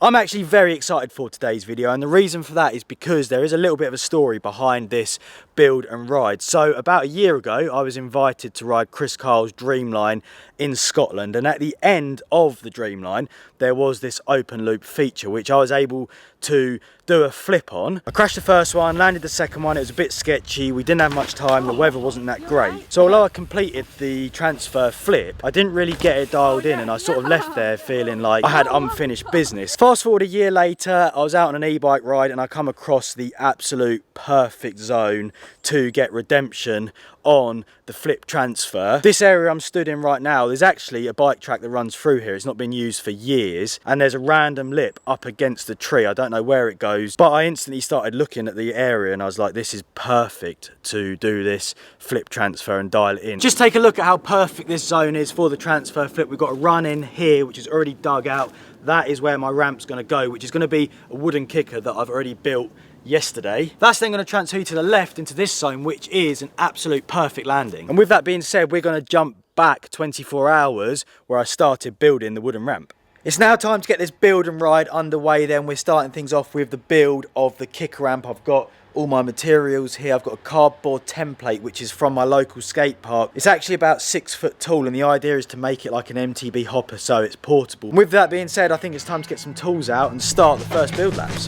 I'm actually very excited for today's video, and the reason for that is because there is a little bit of a story behind this build and ride. So about a year ago, I was invited to ride Kris Kyle's Dreamline in Scotland, and at the end of the Dreamline, there was this open loop feature which I was able to do a flip on. I crashed the first one, landed the second one. It was a bit sketchy, we didn't have much time, the weather wasn't that great. So although I completed the transfer flip, I didn't really get it dialed in, and I sort of left there feeling like I had unfinished business. Fast forward a year later, I was out on an e-bike ride and I come across the absolute perfect zone to get redemption on the flip transfer. This area I'm stood in right now, there's actually a bike track that runs through here. It's not been used for years, and there's a random lip up against the tree. I don't know where it goes, but I instantly started looking at the area and I was like, this is perfect to do this flip transfer and dial it in. Just take a look at how perfect this zone is for the transfer flip. We've got a run in here which is already dug out. That is where my ramp's going to go, which is going to be a wooden kicker that I've already built yesterday. That's then going to transfer you to the left into this zone, which is an absolute perfect landing. And with that being said, we're going to jump back 24 hours where I started building the wooden ramp. It's now time to get this build and ride underway. Then we're starting things off with the build of the kicker ramp. I've got all my materials here. I've got a cardboard template which is from my local skate park. It's actually about 6 foot tall, and the idea is to make it like an EMTB hopper so it's portable. And with that being said, I think it's time to get some tools out and start the first build laps.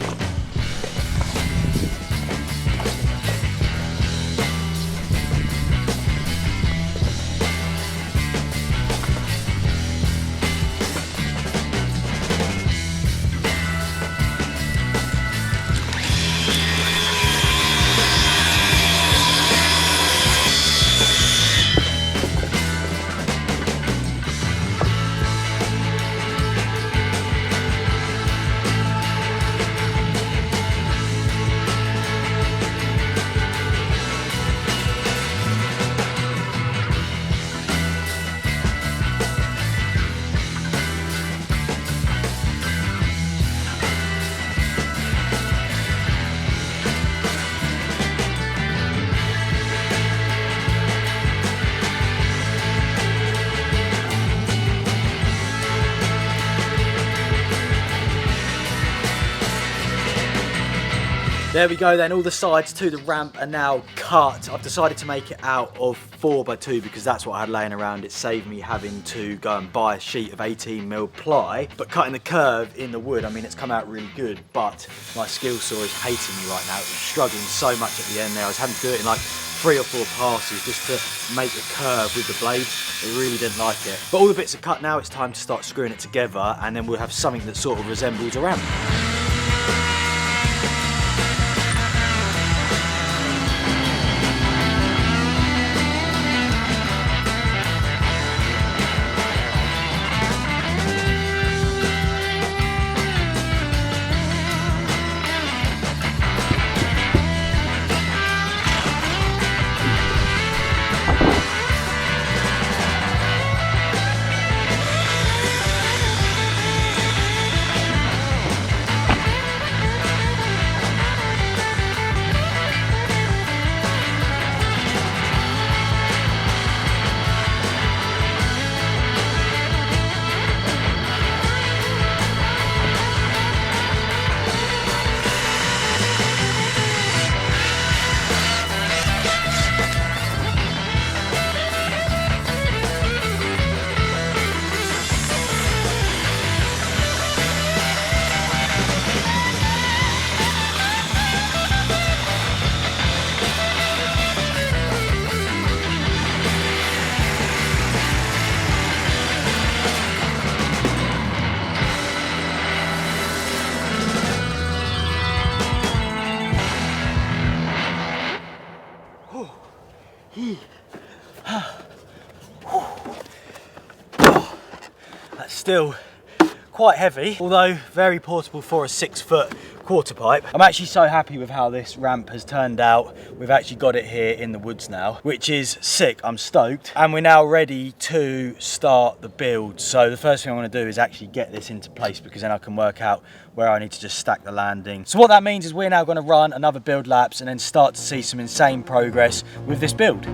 There we go then, all the sides to the ramp are now cut. I've decided to make it out of 4x2 because that's what I had laying around. It saved me having to go and buy a sheet of 18mm ply. But cutting the curve in the wood, I mean, it's come out really good, but my skill saw is hating me right now. It was struggling so much at the end there. I was having to do it in like 3 or 4 passes just to make a curve with the blade. It really didn't like it. But all the bits are cut now, it's time to start screwing it together, and then we'll have something that sort of resembles a ramp. That's still quite heavy, although very portable for a 6-foot quarter pipe. I'm actually so happy with how this ramp has turned out. We've actually got it here in the woods now, which is sick. I'm stoked. And we're now ready to start the build. So the first thing I want to do is actually get this into place, because then I can work out where I need to just stack the landing. So what that means is we're now going to run another build laps and then start to see some insane progress with this build.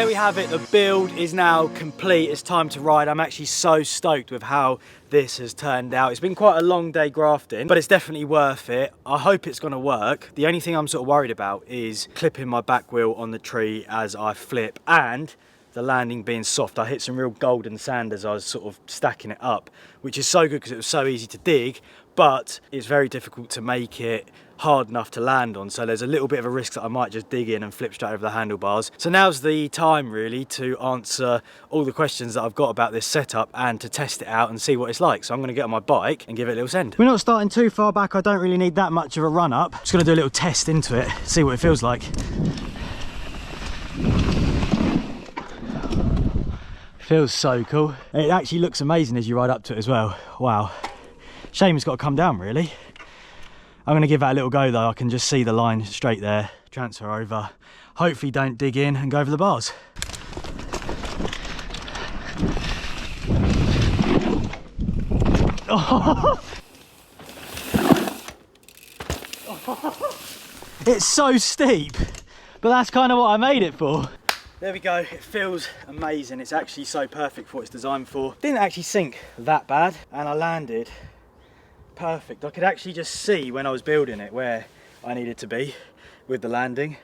we have it, the build is now complete. It's time to ride. I'm actually so stoked with how this has turned out. It's been quite a long day grafting, but it's definitely worth it. I hope it's gonna work. The only thing I'm sort of worried about is clipping my back wheel on the tree as I flip, and the landing being soft. I hit some real golden sand as I was sort of stacking it up, which is so good because it was so easy to dig, but it's very difficult to make it hard enough to land on. So there's a little bit of a risk that I might just dig in and flip straight over the handlebars. So now's the time really to answer all the questions that I've got about this setup and to test it out and see what it's like. So I'm gonna get on my bike and give it a little send. We're not starting too far back. I don't really need that much of a run up. Just gonna do a little test into it, see what it feels like. Feels so cool. It actually looks amazing as you ride up to it as well. Wow. Shame it's got to come down really. I'm going to give that a little go though. I can just see the line straight there. Transfer over. Hopefully don't dig in and go over the bars. Oh. It's so steep, but that's kind of what I made it for. There we go, it feels amazing. It's actually so perfect for what it's designed for. Didn't actually sink that bad, and I landed perfect. I could actually just see when I was building it where I needed to be with the landing,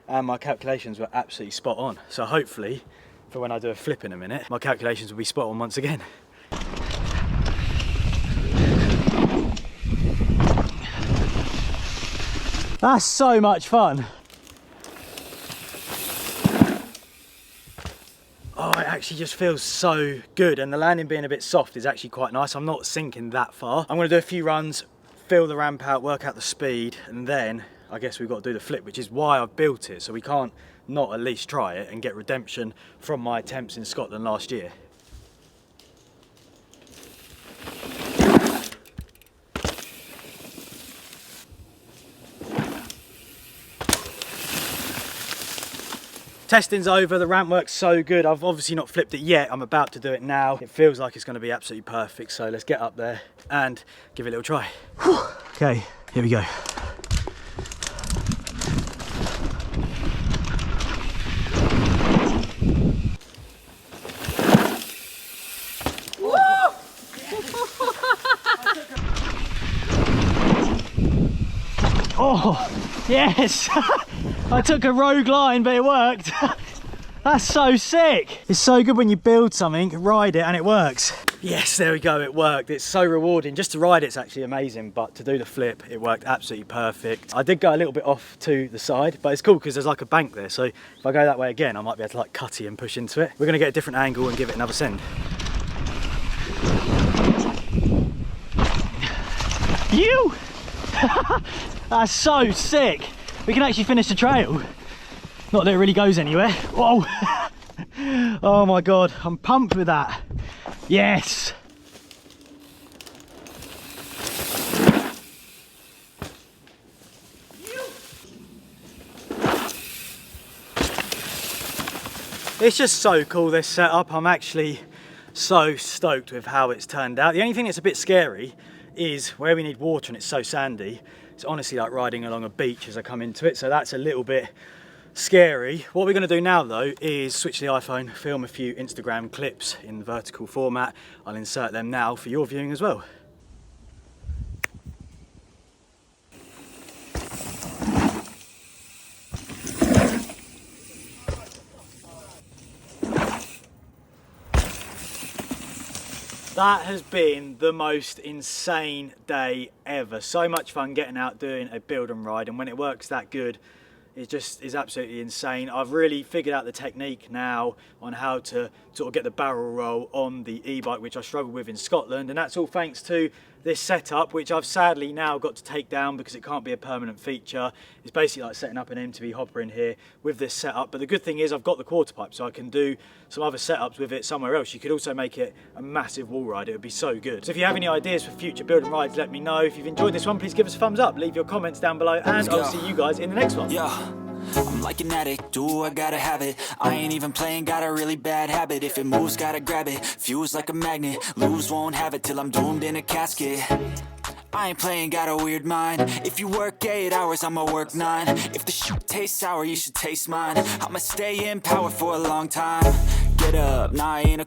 and my calculations were absolutely spot on. So hopefully, for when I do a flip in a minute, my calculations will be spot on once again. That's so much fun. Oh, it actually just feels so good, and the landing being a bit soft is actually quite nice. I'm not sinking that far. I'm going to do a few runs, feel the ramp out, work out the speed, and then I guess we've got to do the flip, which is why I've built it, so we can't not at least try it and get redemption from my attempts in Scotland last year. Testing's over, the ramp works so good. I've obviously not flipped it yet, I'm about to do it now. It feels like it's going to be absolutely perfect, so let's get up there and give it a little try. Whew. Okay, here we go. Oh, yes! I took a rogue line, but it worked. That's so sick. It's so good when you build something, ride it, and it works. Yes, there we go, it worked. It's so rewarding. Just to ride it's actually amazing, but to do the flip, it worked absolutely perfect. I did go a little bit off to the side, but it's cool because there's like a bank there, so if I go that way again, I might be able to like cut it and push into it. We're gonna get a different angle and give it another send. You! That's so sick. We can actually finish the trail. Not that it really goes anywhere. Whoa! Oh my God, I'm pumped with that. Yes! It's just so cool, this setup. I'm actually so stoked with how it's turned out. The only thing that's a bit scary is where we need water and it's so sandy. It's honestly like riding along a beach as I come into it, so that's a little bit scary. What we're going to do now though is switch the iPhone, film a few Instagram clips in vertical format. I'll insert them now for your viewing as well. That has been the most insane day ever. So much fun getting out doing a build and ride, and when it works that good, it just is absolutely insane. I've really figured out the technique now on how to sort of get the barrel roll on the e-bike, which I struggled with in Scotland, and that's all thanks to this setup, which I've sadly now got to take down because it can't be a permanent feature. It's basically like setting up an EMTB hopper in here with this setup, but the good thing is I've got the quarter pipe, so I can do some other setups with it somewhere else. You could also make it a massive wall ride. It would be so good. So if you have any ideas for future build and rides, let me know. If you've enjoyed this one, please give us a thumbs up, leave your comments down below, and I'll see you guys in the next one. Yeah. I'm like an addict, do I gotta have it. I ain't even playing, got a really bad habit. If it moves, gotta grab it, fuse like a magnet. Lose, won't have it till I'm doomed in a casket. I ain't playing, got a weird mind. If you work 8 hours, I'ma work 9. If the shit tastes sour, you should taste mine. I'ma stay in power for a long time. Get up, nah, I ain't a